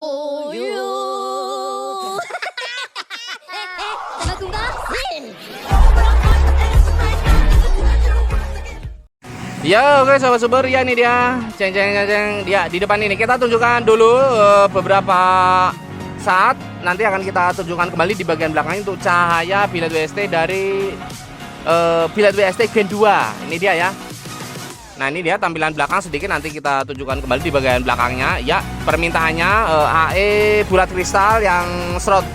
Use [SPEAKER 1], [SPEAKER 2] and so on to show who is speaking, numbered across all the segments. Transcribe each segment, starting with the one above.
[SPEAKER 1] Uyuh. Tebak-tebak.
[SPEAKER 2] Ya oke sobat super, ya ini dia ceng dia di depan ini. Kita tunjukkan dulu beberapa saat, nanti akan kita tunjukkan kembali di bagian belakang untuk cahaya bilet WST dari bilet WST Gen 2. Ini dia ya. Nah ini dia tampilan belakang sedikit, nanti kita tunjukkan kembali di bagian belakangnya. Ya permintaannya AE bulat kristal yang slot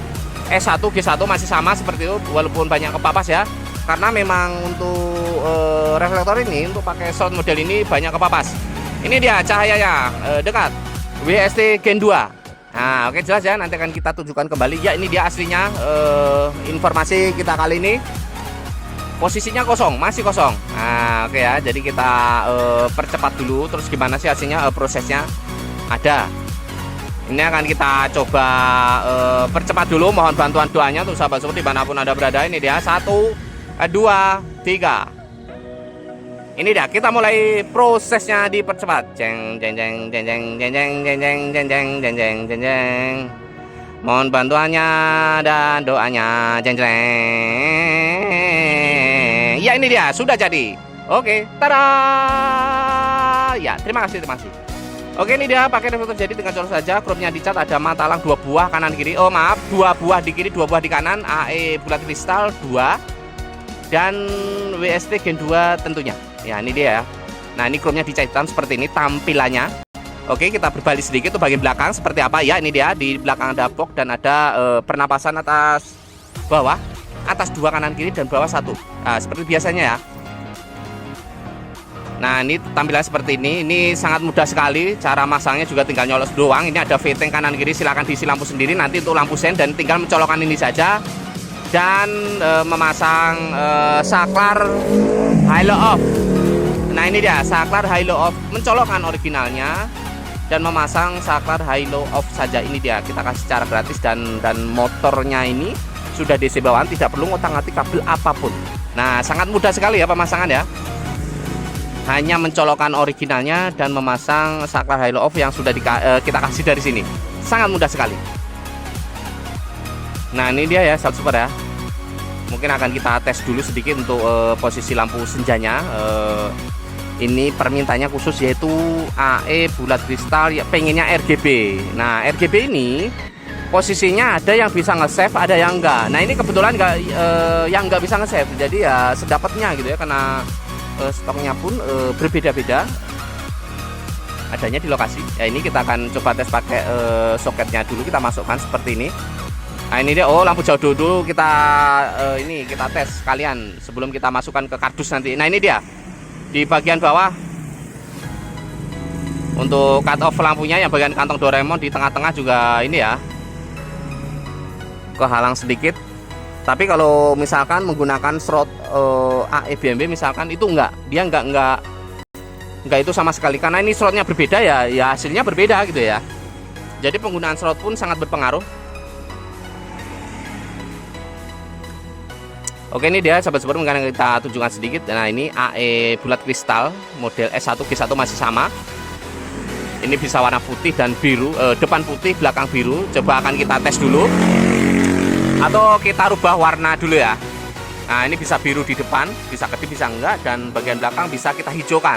[SPEAKER 2] S1 G1 masih sama seperti itu, walaupun banyak kepapas ya. Karena memang untuk reflektor ini, untuk pakai slot model ini banyak kepapas. Ini dia cahayanya dekat WST Gen 2. Nah oke jelas ya, nanti akan kita tunjukkan kembali. Ya ini dia aslinya, informasi kita kali ini. Posisinya kosong, masih kosong. Nah oke ya, jadi kita percepat dulu. Terus gimana sih hasilnya, prosesnya ada. Ini akan kita coba percepat dulu. Mohon bantuan doanya untuk sahabat super dimanapun Anda berada. Ini dia 1, 2, 3. Ini dia, kita mulai prosesnya dipercepat. Jeng jeng jeng jeng jeng jeng jeng jeng jeng jeng jeng jeng jeng jeng jeng. Mohon bantuannya dan doanya. Jeng jeng. Ya ini dia, sudah jadi. Oke, tada. Ya, terima kasih. Oke, ini dia pakai reflektor jadi dengan colok saja. Chrome-nya dicat, ada matalang 2 buah kanan kiri. Oh maaf, 2 buah di kiri, 2 buah di kanan. AE bulat kristal 2 dan WST Gen 2 tentunya. Ya ini dia ya. Nah ini chrome-nya dicat hitam seperti ini tampilannya. Oke, kita berbalik sedikit tuh bagian belakang seperti apa ya. Ini dia, di belakang ada box dan ada pernapasan atas bawah, atas 2 kanan kiri dan bawah 1. Nah seperti biasanya ya. Nah ini tampilan seperti ini. Ini sangat mudah sekali. Cara masangnya juga tinggal nyolos doang. Ini ada fitting kanan kiri, silahkan diisi lampu sendiri nanti untuk lampu sen, dan tinggal mencolokkan ini saja. Dan memasang saklar halo off. Nah ini dia saklar halo off, mencolokkan originalnya dan memasang saklar halo off saja. Ini dia, kita kasih secara gratis. Dan motornya ini sudah DC bawaan, tidak perlu ngotak-ngatik kabel apapun. Nah sangat mudah sekali ya pemasangan ya. Hanya mencolokkan originalnya dan memasang saklar halo off yang sudah kita kasih dari sini. Sangat mudah sekali. Nah ini dia ya sahabat super ya. Mungkin akan kita tes dulu sedikit untuk posisi lampu senjanya. Ini permintaannya khusus yaitu AE bulat kristal ya, pengennya RGB. Nah RGB ini posisinya ada yang bisa nge-save, ada yang enggak. Nah ini kebetulan enggak, yang enggak bisa nge-save. Jadi ya sedapatnya gitu ya, karena stoknya pun berbeda-beda adanya di lokasi. Ya ini kita akan coba tes pakai soketnya dulu, kita masukkan seperti ini. Nah ini dia, oh lampu jauh dulu kita ini kita tes sekalian sebelum kita masukkan ke kardus nanti. Nah ini dia di bagian bawah untuk cut off lampunya, yang bagian kantong Doraemon di tengah-tengah juga ini ya kehalang sedikit. Tapi kalau misalkan menggunakan slot AE BMB misalkan, itu enggak, dia enggak itu sama sekali, karena ini slotnya berbeda ya hasilnya berbeda gitu ya. Jadi penggunaan slot pun sangat berpengaruh. Oke, ini dia sahabat super, mungkin kita tunjukkan sedikit. Nah ini AE bulat kristal model S1 G1 masih sama. Ini bisa warna putih dan biru, depan putih belakang biru. Coba akan kita tes dulu, atau kita rubah warna dulu ya. Nah ini bisa biru di depan, bisa kedip bisa enggak, dan bagian belakang bisa kita hijaukan.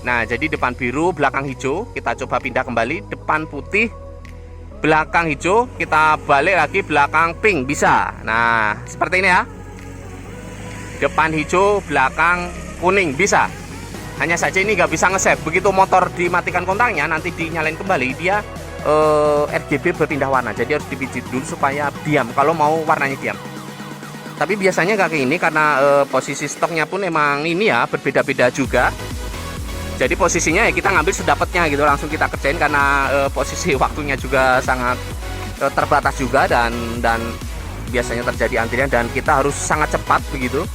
[SPEAKER 2] Nah jadi depan biru belakang hijau, kita coba pindah kembali. Depan putih belakang hijau, kita balik lagi belakang pink, bisa. Nah seperti ini ya, depan hijau belakang kuning bisa. Hanya saja ini nggak bisa nge-save. Begitu motor dimatikan kontaknya, nanti dinyalain kembali, dia RGB berpindah warna. Jadi harus dipijit dulu supaya diam kalau mau warnanya diam. Tapi biasanya nggak kayak ini, karena posisi stoknya pun emang ini ya berbeda-beda juga. Jadi posisinya ya kita ngambil sedapatnya gitu, langsung kita kerjain, karena posisi waktunya juga sangat terbatas juga, dan biasanya terjadi antrian dan kita harus sangat cepat begitu.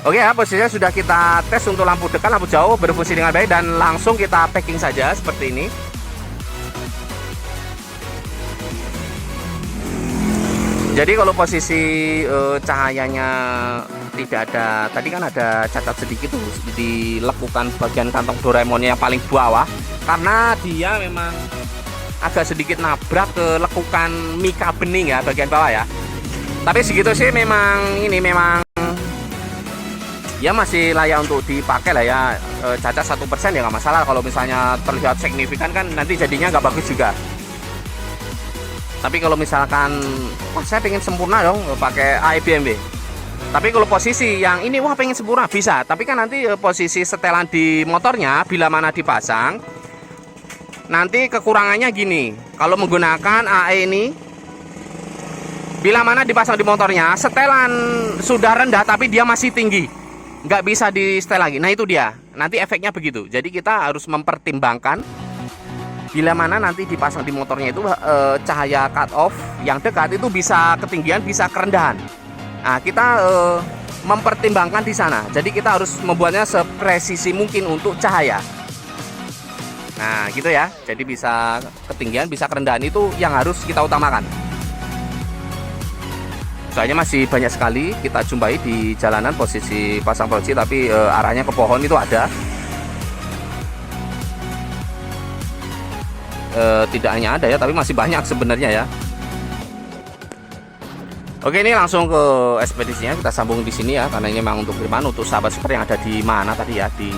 [SPEAKER 2] Oke ya, posisinya sudah kita tes untuk lampu dekat, lampu jauh berfungsi dengan baik, dan langsung kita packing saja seperti ini. Jadi kalau posisi cahayanya tidak ada, tadi kan ada cacat sedikit tuh dilekukan bagian kantong Doraemonnya yang paling bawah, karena dia memang agak sedikit nabrak ke lekukan mika bening ya bagian bawah ya. Tapi segitu sih memang ini memang ya masih layak untuk dipakai lah ya. Cacat 1% ya nggak masalah. Kalau misalnya terlihat signifikan kan nanti jadinya nggak bagus juga. Tapi kalau misalkan wah saya pengen sempurna dong pakai AEBMW. Tapi kalau posisi yang ini wah pengen sempurna bisa. Tapi kan nanti posisi setelan di motornya bila mana dipasang, nanti kekurangannya gini. Kalau menggunakan AE ini, bila mana dipasang di motornya, setelan sudah rendah tapi dia masih tinggi, nggak bisa di setel lagi. Nah itu dia. Nanti efeknya begitu. Jadi kita harus mempertimbangkan bila mana nanti dipasang di motornya itu cahaya cut off yang dekat itu bisa ketinggian, bisa kerendahan. Nah, kita mempertimbangkan di sana. Jadi kita harus membuatnya sepresisi mungkin untuk cahaya. Nah, gitu ya. Jadi bisa ketinggian, bisa kerendahan itu yang harus kita utamakan. Soalnya masih banyak sekali kita jumpai di jalanan posisi pasang proji tapi arahnya ke pohon itu ada. Tidak hanya ada ya, tapi masih banyak sebenarnya ya. Oke, ini langsung ke ekspedisinya, kita sambung di sini ya, karena ini memang untuk kiriman untuk sahabat super yang ada di mana tadi ya, di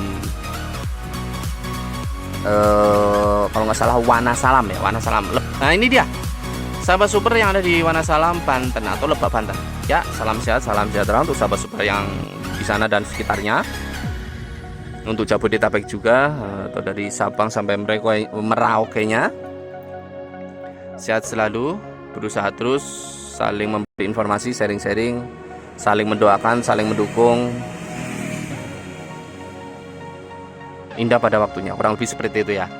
[SPEAKER 2] kalau nggak salah Wanasalam ya, Wanasalam. Nah ini dia sahabat super yang ada di Wanasalam Banten atau Lebak Banten ya. Salam sehat, salam sejahtera untuk sahabat super yang di sana dan sekitarnya. Untuk Jabodetabek juga atau dari Sabang sampai Merauke-nya. Sehat selalu, berusaha terus, saling memberi informasi, sharing-sharing, saling mendoakan, saling mendukung. Indah pada waktunya, kurang lebih seperti itu ya.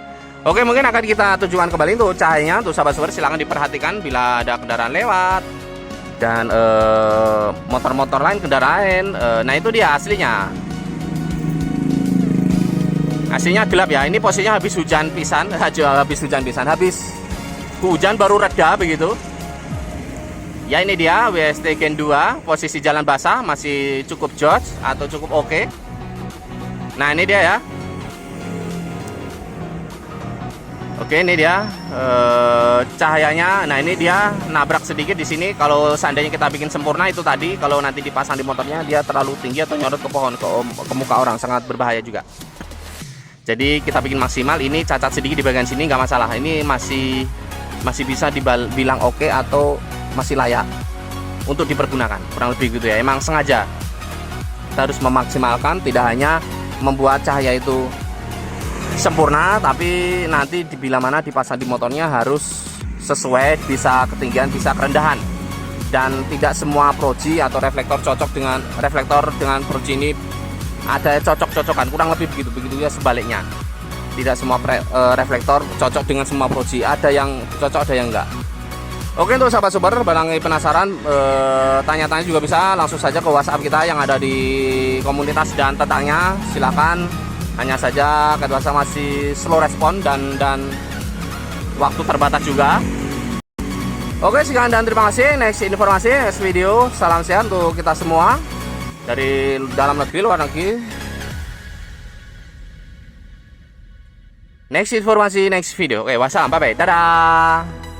[SPEAKER 2] Oke, mungkin akan kita tujukan kembali untuk cahayanya. Untuk sahabat super silahkan diperhatikan bila ada kendaraan lewat dan motor-motor lain, kendaraan. Nah itu dia aslinya. Aslinya gelap ya. Ini posisinya habis hujan pisan, habis hujan baru reda begitu. Ya ini dia WST Gen 2, posisi jalan basah masih cukup jos atau cukup oke. Nah ini dia ya. Oke, ini dia cahayanya. Nah ini dia nabrak sedikit di sini. Kalau seandainya kita bikin sempurna itu tadi, kalau nanti dipasang di motornya dia terlalu tinggi atau nyorot ke pohon, ke muka orang, sangat berbahaya juga. Jadi kita bikin maksimal. Ini cacat sedikit di bagian sini nggak masalah. Ini masih bisa dibilang oke atau masih layak untuk dipergunakan. Kurang lebih gitu ya. Emang sengaja kita harus memaksimalkan, tidak hanya membuat cahaya itu sempurna, tapi nanti bila mana dipasang di motornya harus sesuai, bisa ketinggian, bisa kerendahan. Dan tidak semua proji atau reflektor cocok dengan proji ini. Ada cocok-cocokan, kurang lebih begitu ya sebaliknya. Tidak semua reflektor cocok dengan semua proji, ada yang cocok, ada yang enggak. Oke, untuk sahabat super barangkali penasaran, tanya-tanya juga bisa langsung saja ke WhatsApp kita yang ada di komunitas dan tentangnya. Silakan, hanya saja ketua masih slow respon dan waktu terbatas juga. Oke, sekian dan terima kasih. Next informasi, next video. Salam sehat untuk kita semua dari dalam negeri, luar negeri. Next informasi, next video. Oke, wassalam, bye bye, dadah.